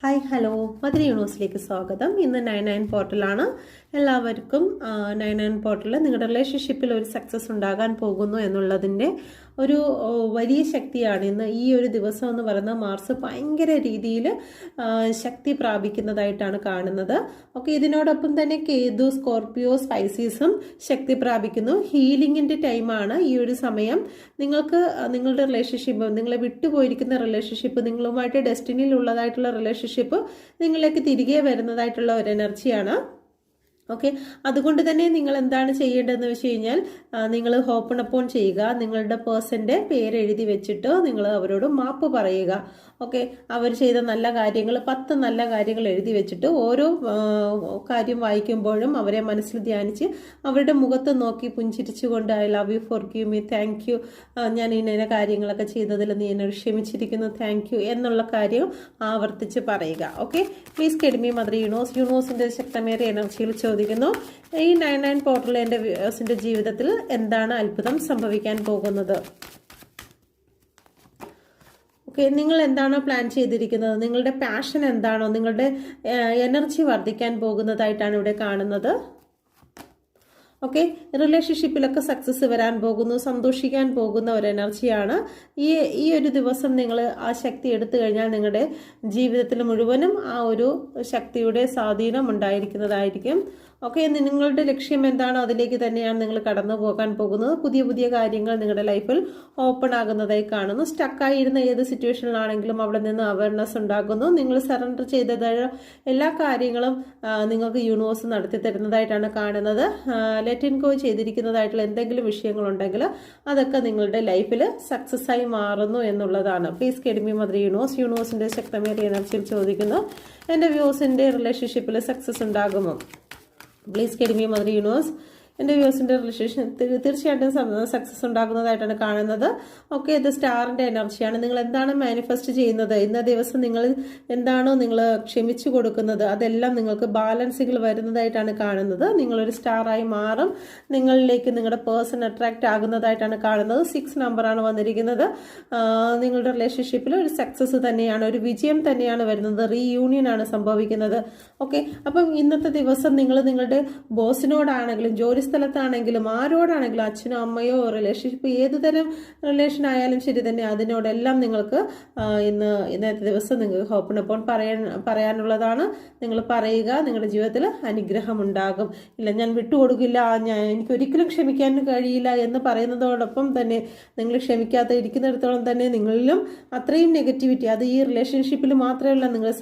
Hi hello മധുര യൂണിവേഴ്സിലേക്ക് സ്വാഗതം. ഇന്ന് 99 പോർട്ടലാണ്. എല്ലാവർക്കും 99 പോർട്ടലിൽ നിങ്ങളുടെ റിലേഷൻഷിപ്പിൽ ഒരു സക്സസ് ഉണ്ടാകാൻ പോകുന്നു എന്നുള്ളതിൻ്റെ ഒരു വലിയ ശക്തിയാണ് ഇന്ന് ഈ ഒരു ദിവസം എന്ന് പറയുന്നത്. മാർസ് ഭയങ്കര രീതിയിൽ ശക്തി പ്രാപിക്കുന്നതായിട്ടാണ് കാണുന്നത്. ഓക്കെ, ഇതിനോടൊപ്പം തന്നെ കേതു, സ്കോർപിയോ, സ്പൈസീസും ശക്തി പ്രാപിക്കുന്നു. ഹീലിംഗിൻ്റെ ടൈമാണ് ഈ ഒരു സമയം. നിങ്ങൾക്ക് നിങ്ങളുടെ റിലേഷൻഷിപ്പ്, നിങ്ങളെ വിട്ടുപോയിരിക്കുന്ന റിലേഷൻഷിപ്പ്, നിങ്ങളുമായിട്ട് ഡെസ്റ്റിനിയിൽ ഉള്ളതായിട്ടുള്ള റിലേഷൻഷിപ്പ് നിങ്ങളിലേക്ക് തിരികെ വരുന്നതായിട്ടുള്ള ഒരു എനർജിയാണ്. ഓക്കെ, അതുകൊണ്ട് തന്നെ നിങ്ങൾ എന്താണ് ചെയ്യേണ്ടതെന്ന് വെച്ച് കഴിഞ്ഞാൽ നിങ്ങൾ ഹോപ്പണപ്പോൺ ചെയ്യുക. നിങ്ങളുടെ പേഴ്സൻ്റെ പേര് എഴുതി വെച്ചിട്ട് നിങ്ങൾ അവരോട് മാപ്പ് പറയുക. ഓക്കെ, അവർ ചെയ്ത നല്ല കാര്യങ്ങൾ 10 നല്ല കാര്യങ്ങൾ എഴുതി വെച്ചിട്ട് ഓരോ കാര്യം വായിക്കുമ്പോഴും അവരെ മനസ്സിൽ ധ്യാനിച്ച് അവരുടെ മുഖത്ത് നോക്കി പുഞ്ചിരിച്ചുകൊണ്ട് I love you, forgive me, thank you, ഞാൻ ഇന്ന കാര്യങ്ങളൊക്കെ ചെയ്തതിൽ നീ എന്നോട് ക്ഷമിച്ചിരിക്കുന്നു, താങ്ക് യു എന്നുള്ള കാര്യം ആവർത്തിച്ച് പറയുക. ഓക്കെ, പ്ലീസ് കെഡ്മി മദർ യൂണിവേഴ്സിൻ്റെ ശക്തമേറിയ എനർജിയിൽ ചോദിക്കുന്നു, ഈ 99 പോർട്ടൽ എൻ്റെ വ്യൂവേഴ്സിൻ്റെ ജീവിതത്തിൽ എന്താണ് അത്ഭുതം സംഭവിക്കാൻ പോകുന്നത്? ഓക്കെ, നിങ്ങൾ എന്താണോ പ്ലാൻ ചെയ്തിരിക്കുന്നത്, നിങ്ങളുടെ പാഷൻ എന്താണോ, നിങ്ങളുടെ എനർജി വർദ്ധിക്കാൻ പോകുന്നതായിട്ടാണ് ഇവിടെ കാണുന്നത്. ഓക്കെ, റിലേഷൻഷിപ്പിലൊക്കെ സക്സസ് വരാൻ പോകുന്നു, സന്തോഷിക്കാൻ പോകുന്ന ഒരു എനർജിയാണ്. ഈ ഒരു ദിവസം നിങ്ങൾ ആ ശക്തി എടുത്തു കഴിഞ്ഞാൽ നിങ്ങളുടെ ജീവിതത്തിൽ മുഴുവനും ആ ഒരു ശക്തിയുടെ സ്വാധീനം ഉണ്ടായിരിക്കുന്നതായിരിക്കും. ഓക്കെ, നിങ്ങളുടെ ലക്ഷ്യം എന്താണോ അതിലേക്ക് തന്നെയാണ് നിങ്ങൾ കടന്നു പോകാൻ പോകുന്നത്. പുതിയ പുതിയ കാര്യങ്ങൾ നിങ്ങളുടെ ലൈഫിൽ ഓപ്പൺ ആകുന്നതായി കാണുന്നു. സ്റ്റക്കായിരുന്ന ഏത് സിറ്റുവേഷനിലാണെങ്കിലും അവിടെ നിന്ന് അവയർനെസ് ഉണ്ടാകുന്നു. നിങ്ങൾ സറണ്ടർ ചെയ്തതായ എല്ലാ കാര്യങ്ങളും നിങ്ങൾക്ക് യൂണിവേഴ്സ് നടത്തി തരുന്നതായിട്ടാണ് കാണുന്നത്. ലെറ്റ് ഇൻ ഗോ ചെയ്തിരിക്കുന്നതായിട്ടുള്ള എന്തെങ്കിലും വിഷയങ്ങളുണ്ടെങ്കിൽ അതൊക്കെ നിങ്ങളുടെ ലൈഫിൽ സക്സസ് ആയി മാറുന്നു എന്നുള്ളതാണ്. പ്ലീസ് കെഡ്മി മദർ യൂണിവേഴ്സിൻ്റെ ശക്തമേറിയ എനർജിയിൽ ചോദിക്കുന്നു, എൻ്റെ വ്യൂസിൻ്റെ റിലേഷൻഷിപ്പിൽ സക്സസ് ഉണ്ടാകുമോ? പ്ലീസ് കെഡ്മി മദർ യൂണിവേഴ്സ്, എൻ്റെ വ്യൂസിൻ്റെ റിലേഷൻ തീർച്ചയായിട്ടും സക്സസ് ഉണ്ടാകുന്നതായിട്ടാണ് കാണുന്നത്. ഓക്കെ, ഇത് സ്റ്റാറിൻ്റെ എനർജിയാണ്. നിങ്ങൾ എന്താണ് മാനിഫെസ്റ്റ് ചെയ്യുന്നത്, ഇന്ന ദിവസം നിങ്ങൾ എന്താണോ നിങ്ങൾ ക്ഷമിച്ചു കൊടുക്കുന്നത് അതെല്ലാം നിങ്ങൾക്ക് ബാലൻസുകൾ വരുന്നതായിട്ടാണ് കാണുന്നത്. നിങ്ങളൊരു സ്റ്റാറായി മാറും. നിങ്ങളിലേക്ക് നിങ്ങളുടെ പേഴ്സൺ അട്രാക്റ്റ് ആകുന്നതായിട്ടാണ് കാണുന്നത്. 6 നമ്പറാണ് വന്നിരിക്കുന്നത്. നിങ്ങളുടെ റിലേഷൻഷിപ്പിൽ ഒരു സക്സസ് തന്നെയാണ്, ഒരു വിജയം തന്നെയാണ് വരുന്നത്. റീയൂണിയൻ ആണ് സംഭവിക്കുന്നത്. ഓക്കെ, അപ്പം ഇന്നത്തെ ദിവസം നിങ്ങൾ നിങ്ങളുടെ ബോസിനോടാണെങ്കിലും ജോലി സ്ഥലത്താണെങ്കിലും ആരോടാണെങ്കിലും അച്ഛനോ അമ്മയോ റിലേഷൻഷിപ്പ് ഏത് തരം റിലേഷൻ ആയാലും ശരി തന്നെ അതിനോടെല്ലാം നിങ്ങൾക്ക് ഇന്നത്തെ ദിവസം നിങ്ങൾക്ക് ഹോപ്പണപ്പോൺ പറയാനുള്ളതാണ്. നിങ്ങൾ പറയുക, നിങ്ങളുടെ ജീവിതത്തിൽ അനുഗ്രഹം ഉണ്ടാകും. ഇല്ല, ഞാൻ വിട്ടുകൊടുക്കില്ല, എനിക്കൊരിക്കലും ക്ഷമിക്കാൻ കഴിയില്ല എന്ന് പറയുന്നതോടൊപ്പം തന്നെ നിങ്ങൾ ക്ഷമിക്കാതെ ഇരിക്കുന്നിടത്തോളം തന്നെ നിങ്ങളിലും അത്രയും നെഗറ്റിവിറ്റി, അത് ഈ റിലേഷൻഷിപ്പിൽ മാത്രമല്ല, നിങ്ങൾ